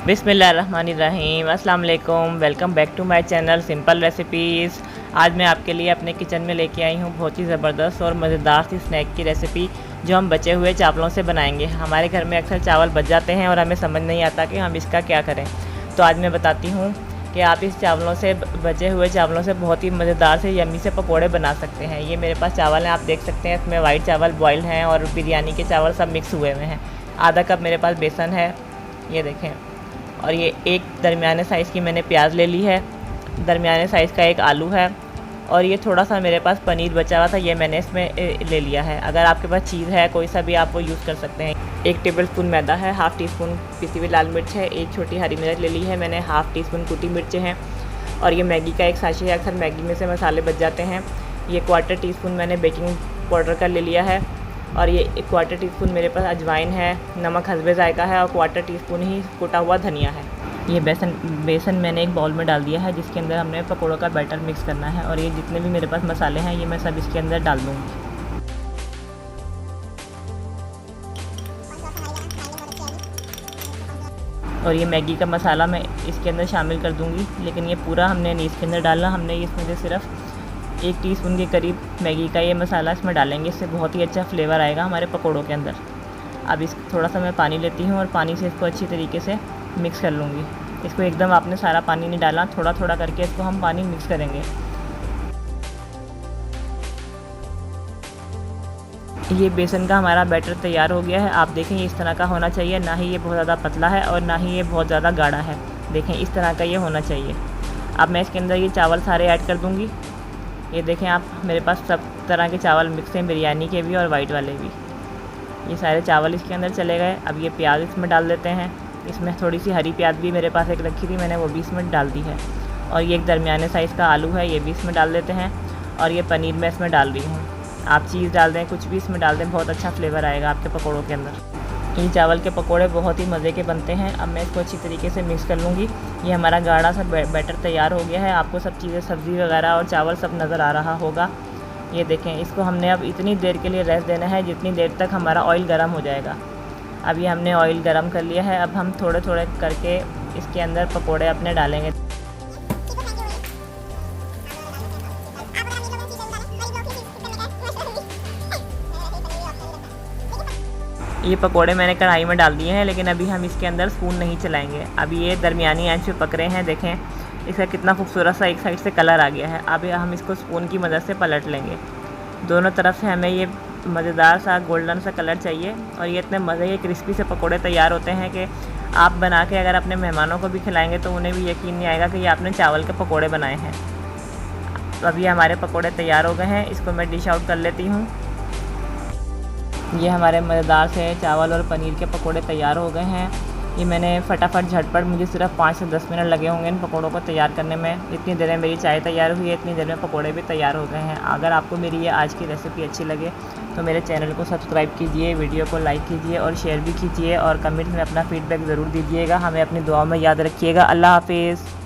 बिस्मिल्लाहिर्रहमानिर्रहीम। अस्सलाम वालेकुम। Welcome back to my channel simple recipes. आज मैं आपके लिए अपने किचन में लेके आई हूँ बहुत ही ज़बरदस्त और मज़ेदार सी स्नैक की रेसिपी, जो हम बचे हुए चावलों से बनाएंगे। हमारे घर में अक्सर चावल बच जाते हैं और हमें समझ नहीं आता कि हम इसका क्या करें। तो आज मैं बताती हूँ कि आप इस चावलों से बचे हुए चावलों से बहुत ही मज़ेदार से यम्मी से पकोड़े बना सकते हैं। ये मेरे पास चावल हैं, आप देख सकते हैं। इसमें वाइट चावल बॉइल्ड हैं और बिरयानी के चावल सब मिक्स हुए हुए हैं। आधा कप मेरे पास बेसन है, ये देखें। और ये एक दरमियाने साइज़ की मैंने प्याज ले ली है, दरमियाने साइज़ का एक आलू है, और ये थोड़ा सा मेरे पास पनीर बचा हुआ था, ये मैंने इसमें ले लिया है। अगर आपके पास चीज़ है कोई सा भी आप वो यूज़ कर सकते हैं। 1 टेबलस्पून मैदा है, हाफ़ टी स्पून पिसी हुई लाल मिर्च है, एक छोटी हरी मिर्च ले ली है मैंने, हाफ़ टी स्पून कुटी मिर्चें हैं, और ये मैगी का एक साशे है। अक्सर मैगी में से मसाले बच जाते हैं। ये 1/4 टीस्पून मैंने बेकिंग पाउडर का ले लिया है, और ये 1/4 टीस्पून मेरे पास अजवाइन है, नमक हस्बे जायका है, और 1/4 टीस्पून ही कुटा हुआ धनिया है। ये बेसन मैंने एक बाउल में डाल दिया है, जिसके अंदर हमने पकौड़ों का बैटर मिक्स करना है। और ये जितने भी मेरे पास मसाले हैं ये मैं सब इसके अंदर डाल दूँगी। और ये मैगी का मसाला मैं इसके अंदर शामिल कर दूँगी, लेकिन ये पूरा हमने नहीं इसके अंदर डालना। हमने इसमें से सिर्फ 1 टीस्पून के करीब मैगी का ये मसाला इसमें डालेंगे, इससे बहुत ही अच्छा फ्लेवर आएगा हमारे पकौड़ों के अंदर। अब इस थोड़ा सा मैं पानी लेती हूँ और पानी से इसको अच्छी तरीके से मिक्स कर लूँगी। इसको एकदम आपने सारा पानी नहीं डालना, थोड़ा थोड़ा करके इसको हम पानी मिक्स करेंगे। ये बेसन का हमारा बैटर तैयार हो गया है। आप देखें ये इस तरह का होना चाहिए, ना ही ये बहुत ज़्यादा पतला है और ना ही ये बहुत ज़्यादा गाढ़ा है। देखें इस तरह का ये होना चाहिए। अब मैं इसके अंदर ये चावल सारे ऐड कर दूँगी। ये देखें आप, मेरे पास सब तरह के चावल मिक्स हैं, बिरयानी के भी और वाइट वाले भी। ये सारे चावल इसके अंदर चले गए। अब ये प्याज इसमें डाल देते हैं। इसमें थोड़ी सी हरी प्याज भी मेरे पास एक रखी थी मैंने, वो भी इसमें डाल दी है। और ये एक दरमियाने साइज़ का आलू है, ये भी इसमें डाल देते हैं। और ये पनीर मैं इसमें डाल रही हूँ। आप चीज़ डाल दें, कुछ भी इसमें डाल दें, बहुत अच्छा फ्लेवर आएगा आपके पकौड़ों के अंदर। ये चावल के पकौड़े बहुत ही मज़े के बनते हैं। अब मैं इसको अच्छी तरीके से मिक्स कर लूँगी। ये हमारा गाढ़ा सा बैटर तैयार हो गया है। आपको सब चीज़ें, सब्ज़ी वगैरह और चावल सब नज़र आ रहा होगा। ये देखें, इसको हमने अब इतनी देर के लिए रेस्ट देना है जितनी देर तक हमारा ऑयल गर्म हो जाएगा। अब ये हमने ऑयल गर्म कर लिया है। अब हम थोड़े थोड़े करके इसके अंदर पकोड़े अपने डालेंगे। ये पकोड़े मैंने कढ़ाई में डाल दिए हैं, लेकिन अभी हम इसके अंदर स्पून नहीं चलाएंगे। अभी ये दरमियानी आंच पे पक रहे हैं। देखें इसका कितना खूबसूरत सा एक साइड से कलर आ गया है। अब हम इसको स्पून की मदद से पलट लेंगे। दोनों तरफ से हमें ये मज़ेदार सा गोल्डन सा कलर चाहिए। और ये इतने मज़े के क्रिस्पी से पकोड़े तैयार होते हैं कि आप बना के अगर अपने मेहमानों को भी खिलाएंगे तो उन्हें भी यकीन नहीं आएगा कि ये आपने चावल के पकोड़े बनाए हैं। अब ये हमारे पकोड़े तैयार हो गए हैं। इसको मैं डिश आउट कर लेती हूँ। ये हमारे मज़ेदार से चावल और पनीर के पकोड़े तैयार हो गए हैं। ये मैंने फटाफट झटपट, मुझे सिर्फ 5 से 10 मिनट लगे होंगे इन पकोड़ों को तैयार करने में। इतनी देर में मेरी चाय तैयार हुई है, इतनी देर में पकोड़े भी तैयार हो गए हैं। अगर आपको मेरी ये आज की रेसिपी अच्छी लगे तो मेरे चैनल को सब्सक्राइब कीजिए, वीडियो को लाइक कीजिए और शेयर भी कीजिए, और कमेंट्स में अपना फ़ीडबैक ज़रूर दीजिएगा। हमें अपनी दुआओं में याद रखिएगा। अल्लाह हाफिज़।